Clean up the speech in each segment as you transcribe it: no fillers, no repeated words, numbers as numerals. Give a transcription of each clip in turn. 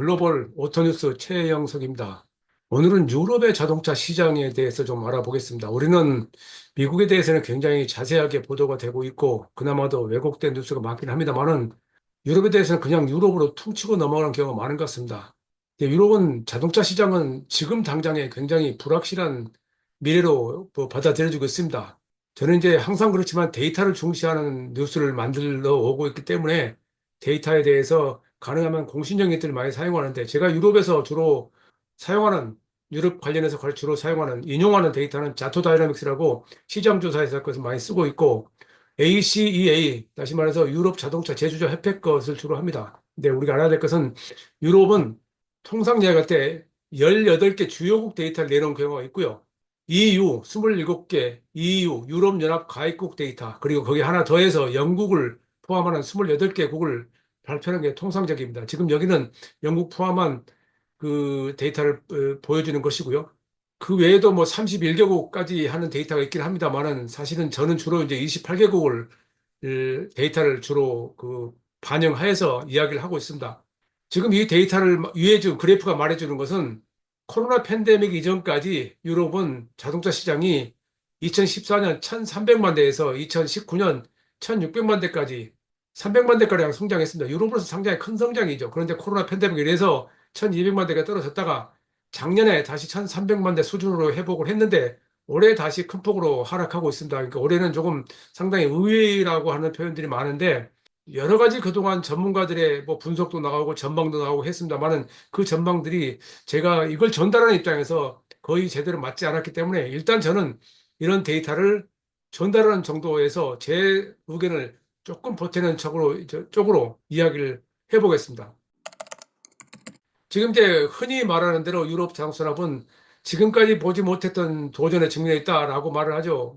글로벌 오토뉴스 최영석입니다. 오늘은 유럽의 자동차 시장에 대해서 좀 알아보겠습니다. 우리는 미국에 대해서는 굉장히 자세하게 보도가 되고 있고, 그나마도 왜곡된 뉴스가 많긴 합니다만은, 유럽에 대해서는 그냥 유럽으로 퉁치고 넘어가는 경우가 많은 것 같습니다. 유럽은 자동차 시장은 지금 당장에 굉장히 불확실한 미래로 받아들여지고 있습니다. 저는 이제 항상 그렇지만 데이터를 중시하는 뉴스를 만들어 오고 있기 때문에 데이터에 대해서 가능하면 공신력 인터넷을 많이 사용하는데 제가 유럽에서 주로 사용하는 유럽 관련해서 주로 사용하는 인용하는 데이터는 자토 다이나믹스라고 시장 조사에서 것을 많이 쓰고 있고 ACEA 다시 말해서 유럽 자동차 제조자 협회 것을 주로 합니다. 근데 우리가 알아야 될 것은 유럽은 통상 이야기할 때 18개 주요국 데이터를 내놓은 경우가 있고요. EU 27개, EU 유럽연합 가입국 데이터 그리고 거기 하나 더해서 영국을 포함하는 28개국을 발표하는 게 통상적입니다. 지금 여기는 영국 포함한 그 데이터를 보여주는 것이고요. 그 외에도 뭐 31개국까지 하는 데이터가 있긴 합니다만은 사실은 저는 주로 이제 28개국을 데이터를 주로 반영하여서 이야기를 하고 있습니다. 지금 이 데이터를 위에 지금 그래프가 말해주는 것은 코로나 팬데믹 이전까지 유럽은 자동차 시장이 2014년 1,300만 대에서 2019년 1,600만 대까지 300만 대가량 성장했습니다. 유럽으로서 상당히 큰 성장이죠. 그런데 코로나 팬데믹에 대해서 1,200만 대가 떨어졌다가 작년에 다시 1,300만 대 수준으로 회복을 했는데 올해 다시 큰 폭으로 하락하고 있습니다. 그러니까 올해는 조금 상당히 의외라고 하는 표현들이 많은데 여러 가지 그동안 전문가들의 뭐 분석도 나오고 전망도 나오고 했습니다만은 그 전망들이 제가 이걸 전달하는 입장에서 거의 제대로 맞지 않았기 때문에 일단 저는 이런 데이터를 전달하는 정도에서 제 의견을 조금 보태는 쪽으로 이야기를 해보겠습니다. 지금 이제 흔히 말하는 대로 유럽 자동차업은 지금까지 보지 못했던 도전에 직면해 있다라고 말을 하죠.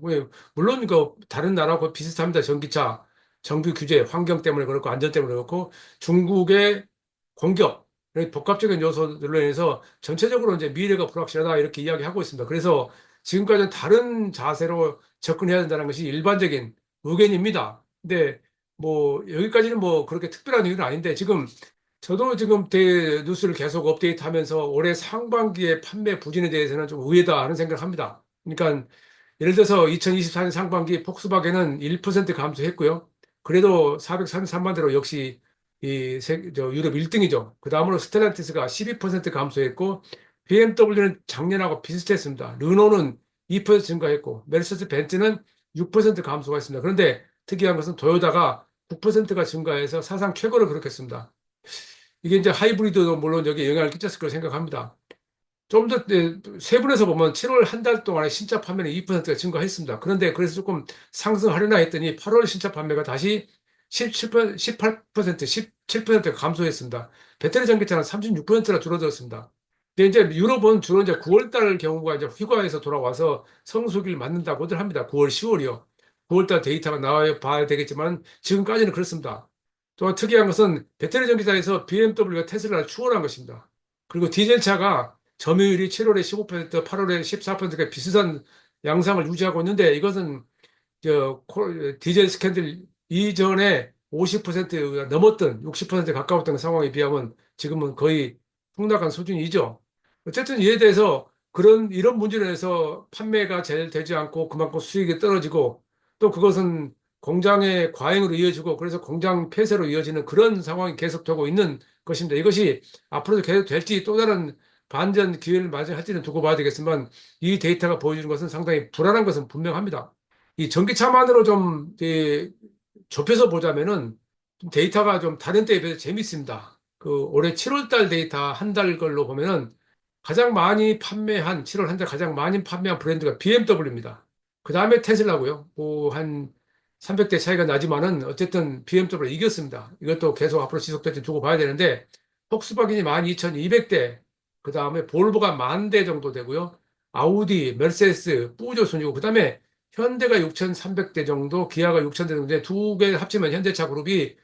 물론 다른 나라하고 비슷합니다. 전기차, 정비 규제, 환경 때문에 그렇고 안전 때문에 그렇고 중국의 공격, 이런 복합적인 요소들로 인해서 전체적으로 이제 미래가 불확실하다 이렇게 이야기하고 있습니다. 그래서 지금까지는 다른 자세로 접근해야 된다는 것이 일반적인 의견입니다. 근데 뭐 여기까지는 뭐 그렇게 특별한 이유는 아닌데 저도 지금 뉴스를 계속 업데이트하면서 올해 상반기의 판매 부진에 대해서는 좀 의외다 하는 생각을 합니다. 그러니까 예를 들어서 2024년 상반기 폭스바겐은 1% 감소했고요. 그래도 433만 대로 역시 유럽 1등이죠. 그 다음으로 스텔란티스가 12% 감소했고 BMW는 작년하고 비슷했습니다. 르노는 2% 증가했고 메르세데스 벤츠는 6% 감소가 있습니다. 그런데 특이한 것은 도요타가 9%가 증가해서 사상 최고를 기록했습니다. 이게 이제 하이브리드도 물론 여기에 영향을 끼쳤을 거라 생각합니다. 좀 더 세분에서 보면 7월 한 달 동안에 신차 판매는 2%가 증가했습니다. 그런데 그래서 조금 상승하려나 했더니 8월 신차 판매가 다시 17%, 18%, 17%가 감소했습니다. 배터리 전기차는 36%나 줄어들었습니다. 근데 이제 유럽은 주로 이제 9월 달 경우가 이제 휴가에서 돌아와서 성수기를 맞는다고들 합니다. 9월, 10월이요. 9월 달 데이터가 나와 봐야 되겠지만 지금까지는 그렇습니다. 또 특이한 것은 배터리 전기차에서 BMW가 테슬라를 추월한 것입니다. 그리고 디젤차가 점유율이 7월에 15%, 8월에 14%가 비슷한 양상을 유지하고 있는데 이것은 디젤 스캔들 이전에 50%가 넘었던 60% 가까웠던 상황에 비하면 지금은 거의 폭락한 수준이죠. 어쨌든 이에 대해서 이런 문제로 해서 판매가 잘 되지 않고 그만큼 수익이 떨어지고 또 그것은 공장의 과잉으로 이어지고 그래서 공장 폐쇄로 이어지는 그런 상황이 계속되고 있는 것입니다. 이것이 앞으로도 계속 될지 또 다른 반전 기회를 맞이할지는 두고 봐야 되겠지만 이 데이터가 보여주는 것은 상당히 불안한 것은 분명합니다. 이 전기차만으로 좀 좁혀서 보자면은 좀 데이터가 좀 다른 때에 비해서 재밌습니다. 올해 7월 달 데이터 한 달 걸로 보면은 가장 많이 판매한 7월 한 달 가장 많이 판매한 브랜드가 BMW입니다. 그 다음에 테슬라고요. 한 300대 차이가 나지만은 어쨌든 BMW를 이겼습니다. 이것도 계속 앞으로 지속될지 두고 봐야 되는데 폭스바겐이 12,200대, 그 다음에 볼보가 10,000대 정도 되고요. 아우디, 메르세데스, 뿌조 순이고 그 다음에 현대가 6,300대 정도, 기아가 6,000대 정도인데 두 개 합치면 현대차 그룹이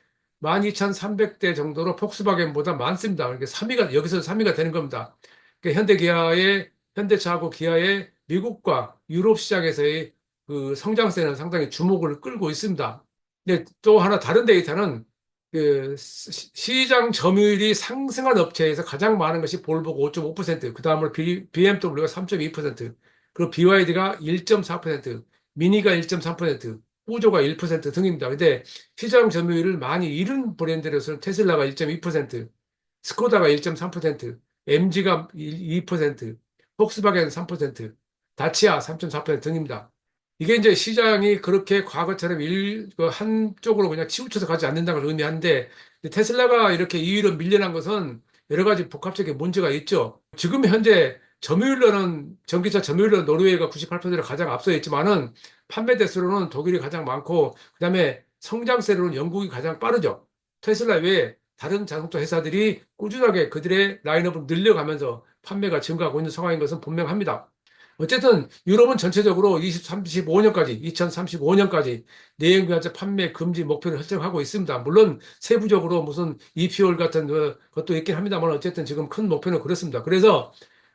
12,300대 정도로 폭스바겐보다 많습니다. 그러니까 3위가 여기서 3위가 되는 겁니다. 그러니까 현대차하고 기아의 미국과 유럽 시장에서의 그 성장세는 상당히 주목을 끌고 있습니다. 근데 또 하나 다른 데이터는 시장 점유율이 상승한 업체에서 가장 많은 것이 볼보가 5.5%, 그 다음으로 BMW가 3.2%, 그리고 BYD가 1.4%, 미니가 1.3%, 뿌조가 1% 등입니다. 근데 시장 점유율을 많이 잃은 브랜드로서는 테슬라가 1.2%, 스코다가 1.3%, MG가 2%, 폭스바겐 3%, 다치아 3.4% 등입니다. 이게 이제 시장이 그렇게 과거처럼 그 한쪽으로 그냥 치우쳐서 가지 않는다는 걸 의미하는데, 테슬라가 이렇게 2위로 밀려난 것은 여러 가지 복합적인 문제가 있죠. 지금 현재 점유율로는, 전기차 점유율로 노르웨이가 98%로 가장 앞서 있지만은 판매 대수로는 독일이 가장 많고, 그다음에 성장세로는 영국이 가장 빠르죠. 테슬라 외에 다른 자동차 회사들이 꾸준하게 그들의 라인업을 늘려가면서 판매가 증가하고 있는 상황인 것은 분명합니다. 어쨌든 유럽은 전체적으로 2035년까지, 2035년까지 내연기관차 판매 금지 목표를 설정하고 있습니다. 물론 세부적으로 무슨 이퓨얼 같은 것도 있긴 합니다만 어쨌든 지금 큰 목표는 그렇습니다. 그래서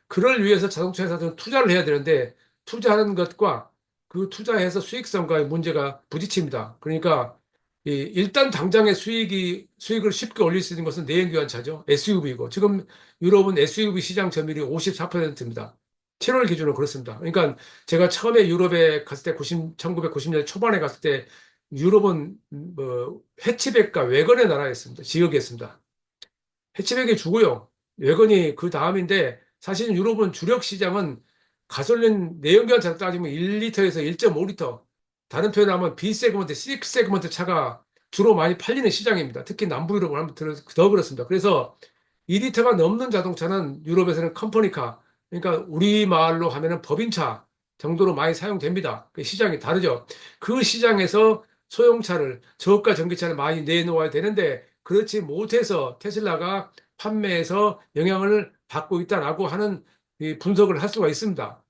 그를 위해서 자동차 회사들은 투자를 해야 되는데 투자하는 것과 그 투자해서 수익성과의 문제가 부딪힙니다. 그러니까 일단 당장의 수익을 쉽게 올릴 수 있는 것은 내연기관차죠. SUV고 지금 유럽은 SUV 시장 점유율이 54%입니다. 7월 기준으로 그렇습니다. 그러니까 제가 처음에 유럽에 갔을 때 1990년 초반에 갔을 때 유럽은 뭐 해치백과 외건의 나라였습니다. 지역이었습니다. 해치백이 주고요. 외건이 그 다음인데 사실 유럽은 주력 시장은 가솔린 내연기관차로 따지면 1리터에서 1.5리터, 다른 표현하면 B 세그먼트, C 세그먼트 차가 주로 많이 팔리는 시장입니다. 특히 남부 유럽을 하면 더 그렇습니다. 그래서 2리터가 넘는 자동차는 유럽에서는 컴퍼니카, 그러니까 우리말로 하면은 법인차 정도로 많이 사용됩니다. 그 시장이 다르죠. 그 시장에서 소형차를, 저가 전기차를 많이 내놓아야 되는데 그렇지 못해서 테슬라가 판매에서 영향을 받고 있다라고 하는 이 분석을 할 수가 있습니다.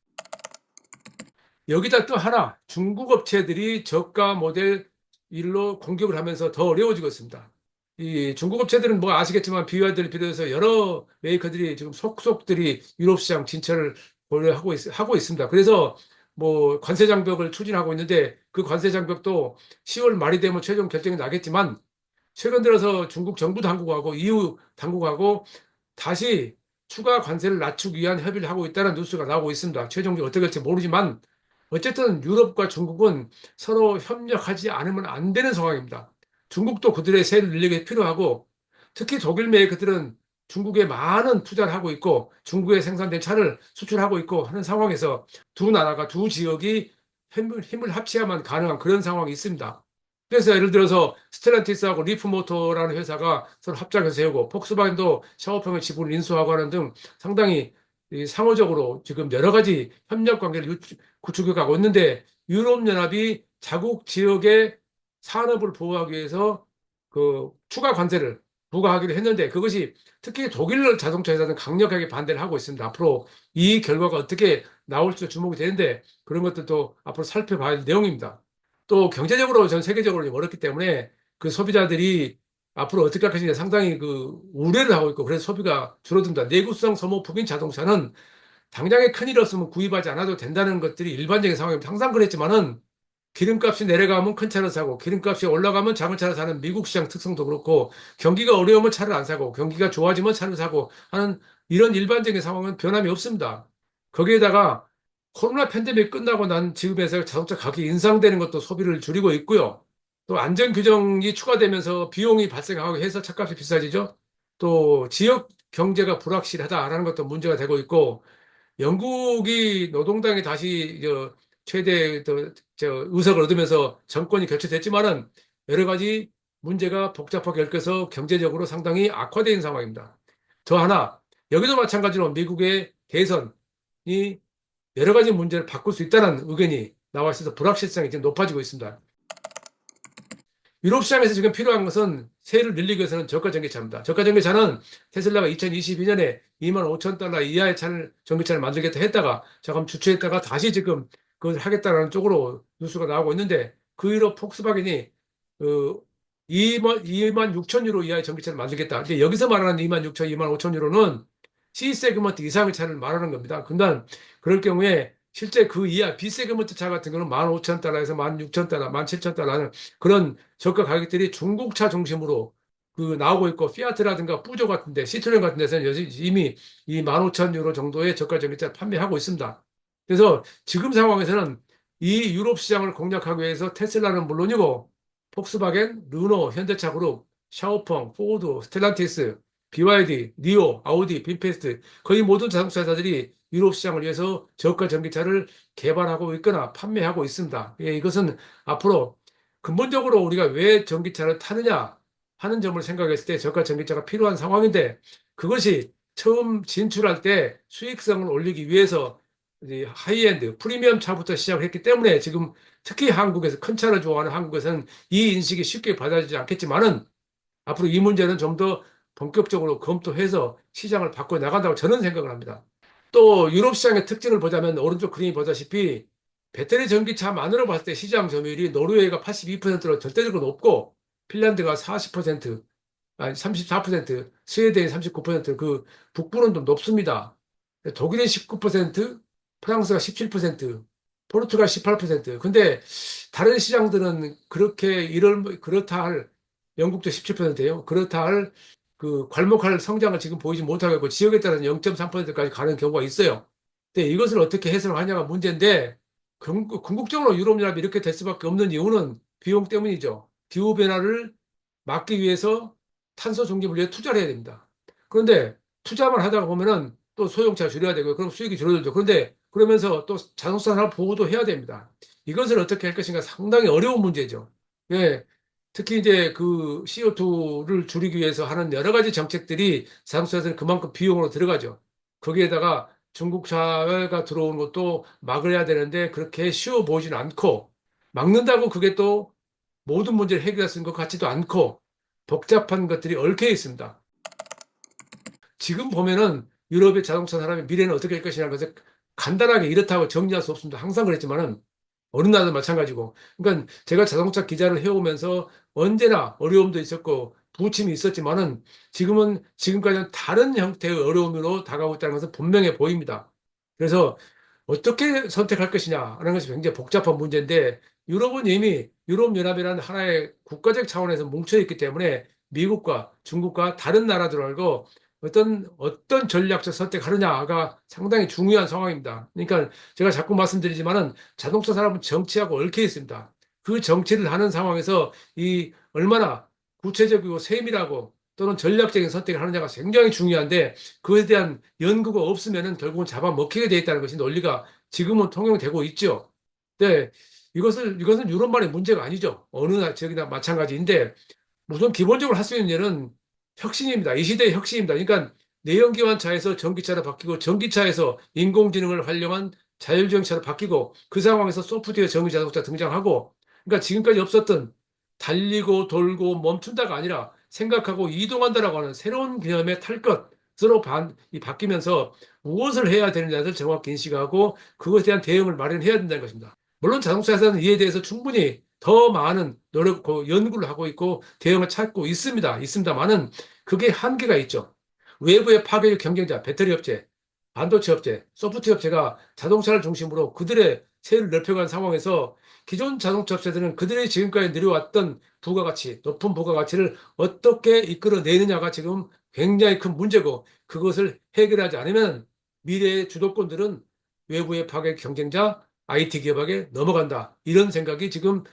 여기다 또 하나, 중국 업체들이 저가 모델 일로 공격을 하면서 더 어려워지고 있습니다. 이 중국 업체들은 뭐 아시겠지만 BYD를 비롯해서 여러 메이커들이 지금 속속들이 유럽 시장 진출을 하고 있습니다. 그래서 뭐 관세 장벽을 추진하고 있는데 그 관세 장벽도 10월 말이 되면 최종 결정이 나겠지만 최근 들어서 중국 정부 당국하고 EU 당국하고 다시 추가 관세를 낮추기 위한 협의를 하고 있다는 뉴스가 나오고 있습니다. 최종적으로 어떻게 될지 모르지만 어쨌든 유럽과 중국은 서로 협력하지 않으면 안 되는 상황입니다. 중국도 그들의 세를 늘리기 필요하고 특히 독일 메이커들은 중국에 많은 투자를 하고 있고 중국에 생산된 차를 수출하고 있고 하는 상황에서 두 나라가 두 지역이 힘을 합쳐야만 가능한 그런 상황이 있습니다. 그래서 예를 들어서 스텔란티스하고 리프모터라는 회사가 서로 합작해서 세우고 폭스바겐도 샤오평의 지분을 인수하고 하는 등 상당히 이 상호적으로 지금 여러 가지 협력 관계를 구축해 가고 있는데 유럽연합이 자국 지역의 산업을 보호하기 위해서 그 추가 관세를 부과하기로 했는데 그것이 특히 독일 자동차 회사는 강력하게 반대를 하고 있습니다. 앞으로 이 결과가 어떻게 나올지 주목이 되는데 그런 것들도 앞으로 살펴봐야 할 내용입니다. 또 경제적으로 전 세계적으로 어렵기 때문에 그 소비자들이 앞으로 어떻게 할 것인지 상당히 그 우려를 하고 있고 그래서 소비가 줄어든다. 내구성 소모품인 자동차는 당장에 큰일 없으면 구입하지 않아도 된다는 것들이 일반적인 상황입니다. 항상 그랬지만은 기름값이 내려가면 큰 차를 사고 기름값이 올라가면 작은 차를 사는 미국 시장 특성도 그렇고 경기가 어려우면 차를 안 사고 경기가 좋아지면 차를 사고 하는 이런 일반적인 상황은 변함이 없습니다. 거기에다가 코로나 팬데믹 끝나고 난 지금에서 자동차 가격이 인상되는 것도 소비를 줄이고 있고요. 또 안전 규정이 추가되면서 비용이 발생하고 해서 차값이 비싸지죠. 또 지역 경제가 불확실하다라는 것도 문제가 되고 있고 영국이 노동당이 다시 최대 의석을 얻으면서 정권이 교체됐지만은 여러 가지 문제가 복잡하게 엮여서 경제적으로 상당히 악화된 상황입니다. 더 하나 여기도 마찬가지로 미국의 대선이 여러 가지 문제를 바꿀 수 있다는 의견이 나와 있어서 불확실성이 지금 높아지고 있습니다. 유럽 시장에서 지금 필요한 것은 세를 늘리기 위해서는 저가 전기차입니다. 저가 전기차는 테슬라가 2022년에 2만 5천 달러 이하의 전기차를 만들겠다 했다가 잠깐 주체했다가 다시 지금 그걸 하겠다라는 쪽으로 뉴스가 나오고 있는데 그 이후로 폭스바겐이 그 2만 6천 유로 이하의 전기차를 만들겠다. 이제 여기서 말하는 2만 6천, 2만 5천 유로는 C 세그먼트 이상의 차를 말하는 겁니다. 그러니까 그럴 경우에 실제 그 이하 B 세그먼트 차 같은 경우는 15,000달러에서 16,000달러, 17,000달러는 그런 저가 가격들이 중국차 중심으로 그 나오고 있고 피아트라든가 뿌조 같은데 시트로엔 같은 데서는 이미 이 15,000유로 정도의 저가 전기차를 판매하고 있습니다. 그래서 지금 상황에서는 이 유럽 시장을 공략하기 위해서 테슬라는 물론이고 폭스바겐, 르노, 현대차그룹, 샤오펑, 포드, 스텔란티스, BYD, 니오, 아우디, 빈페스트 거의 모든 자동차 회사들이 유럽 시장을 위해서 저가 전기차를 개발하고 있거나 판매하고 있습니다. 예, 이것은 앞으로 근본적으로 우리가 왜 전기차를 타느냐 하는 점을 생각했을 때 저가 전기차가 필요한 상황인데 그것이 처음 진출할 때 수익성을 올리기 위해서 이 하이엔드 프리미엄 차부터 시작을 했기 때문에 지금 특히 한국에서 큰 차를 좋아하는 한국에서는 이 인식이 쉽게 받아들이지 않겠지만은 앞으로 이 문제는 좀 더 본격적으로 검토해서 시장을 바꿔 나간다고 저는 생각을 합니다. 또 유럽 시장의 특징을 보자면 오른쪽 그림이 보다시피 배터리 전기차만으로 봤을 때 시장 점유율이 노르웨이가 82%로 절대적으로 높고 핀란드가 40%, 아니 34%, 스웨덴이 39%, 그 북부는 좀 높습니다. 독일이 19%, 프랑스가 17%, 포르투갈 18%. 근데 다른 시장들은 그렇게 그렇다 할 영국도 17%예요. 그렇다 할 그 괄목할 성장을 지금 보이지 못하고 있고 지역에 따라서 0.3%까지 가는 경우가 있어요. 근데 이것을 어떻게 해석을 하냐가 문제인데 궁극적으로 유럽연합이 이렇게 될 수밖에 없는 이유는 비용 때문이죠. 기후 변화를 막기 위해서 탄소 중립을 위해 투자를 해야 됩니다. 그런데 투자만 하다가 보면은 또 소형차 줄여야 되고 그럼 수익이 줄어들죠. 그런데 그러면서 또 자동차 산업 보호도 해야 됩니다. 이것을 어떻게 할 것인가 상당히 어려운 문제죠. 예. 특히 이제 그 CO2를 줄이기 위해서 하는 여러 가지 정책들이 자동차에서는 그만큼 비용으로 들어가죠. 거기에다가 중국 차가 들어오는 것도 막아야 되는데 그렇게 쉬워 보이지는 않고 막는다고 그게 또 모든 문제를 해결할 수 있는 것 같지도 않고 복잡한 것들이 얽혀 있습니다. 지금 보면은 유럽의 자동차 산업의 미래는 어떻게 될 것이냐는 것을 간단하게 이렇다고 정리할 수 없습니다. 항상 그랬지만은 어느 나라도 마찬가지고. 그러니까 제가 자동차 기자를 해오면서 언제나 어려움도 있었고 부침이 있었지만은 지금은 지금까지는 다른 형태의 어려움으로 다가오고 있다는 것은 분명해 보입니다. 그래서 어떻게 선택할 것이냐라는 것이 굉장히 복잡한 문제인데 유럽은 이미 유럽연합이라는 하나의 국가적 차원에서 뭉쳐있기 때문에 미국과 중국과 다른 나라들하고 어떤 전략적 선택하느냐가 상당히 중요한 상황입니다. 그러니까 제가 자꾸 말씀드리지만은 자동차 산업은 정치하고 얽혀 있습니다. 그 정치를 하는 상황에서 이 얼마나 구체적이고 세밀하고 또는 전략적인 선택을 하느냐가 굉장히 중요한데 그에 대한 연구가 없으면은 결국은 잡아먹히게 돼 있다는 것이 논리가 지금은 통용되고 있죠. 네, 이것은 유럽만의 문제가 아니죠. 어느 지역이나 마찬가지인데 우선 기본적으로 할 수 있는 일은 혁신입니다. 이 시대의 혁신입니다. 그러니까 내연기관차에서 전기차로 바뀌고 전기차에서 인공지능을 활용한 자율주행차로 바뀌고 그 상황에서 소프트웨어 전기자동차 등장하고 그러니까 지금까지 없었던 달리고 돌고 멈춘다가 아니라 생각하고 이동한다라고 하는 새로운 개념의 탈 것으로 바뀌면서 무엇을 해야 되느냐를 정확히 인식하고 그것에 대한 대응을 마련해야 된다는 것입니다. 물론 자동차에서는 이에 대해서 충분히 더 많은 노력, 연구를 하고 있고 대응을 찾고 있습니다만은 그게 한계가 있죠. 외부의 파괴적 경쟁자, 배터리 업체, 반도체 업체, 소프트웨어 업체가 자동차를 중심으로 그들의 세를 넓혀간 상황에서 기존 자동차 업체들은 그들이 지금까지 누려왔던 부가가치, 높은 부가가치를 어떻게 이끌어내느냐가 지금 굉장히 큰 문제고 그것을 해결하지 않으면 미래의 주도권들은 외부의 파괴 경쟁자, IT 기업에게 넘어간다. 이런 생각이 지금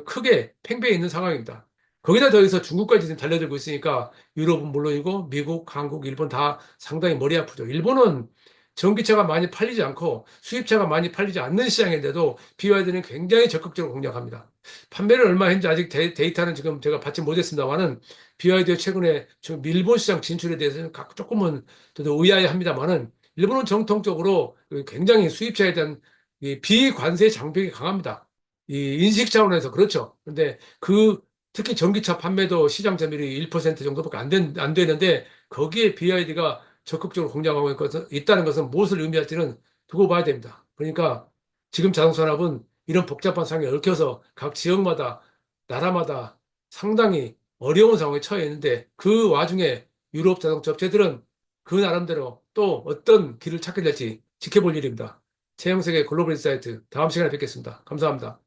크게 팽배해 있는 상황입니다. 거기다 더해서 중국까지 지금 달려들고 있으니까 유럽은 물론이고 미국, 한국, 일본 다 상당히 머리 아프죠. 일본은 전기차가 많이 팔리지 않고 수입차가 많이 팔리지 않는 시장인데도 BYD는 굉장히 적극적으로 공략합니다. 판매를 얼마 했는지 아직 데이터는 지금 제가 받지 못했습니다만은 BYD의 최근에 지금 일본 시장 진출에 대해서는 조금은 저도 의아해합니다만은 일본은 정통적으로 굉장히 수입차에 대한 이 비관세 장벽이 강합니다. 이 인식 차원에서 그렇죠. 근데 특히 전기차 판매도 시장 점유율이 1% 정도밖에 안 되는데 거기에 BYD가 적극적으로 공략하고 있다는 것은 무엇을 의미할지는 두고 봐야 됩니다. 그러니까 지금 자동차 산업은 이런 복잡한 상황에 얽혀서 각 지역마다 나라마다 상당히 어려운 상황에 처해 있는데 그 와중에 유럽 자동차 업체들은 그 나름대로 또 어떤 길을 찾게 될지 지켜볼 일입니다. 최영석의 글로벌 인사이트 다음 시간에 뵙겠습니다. 감사합니다.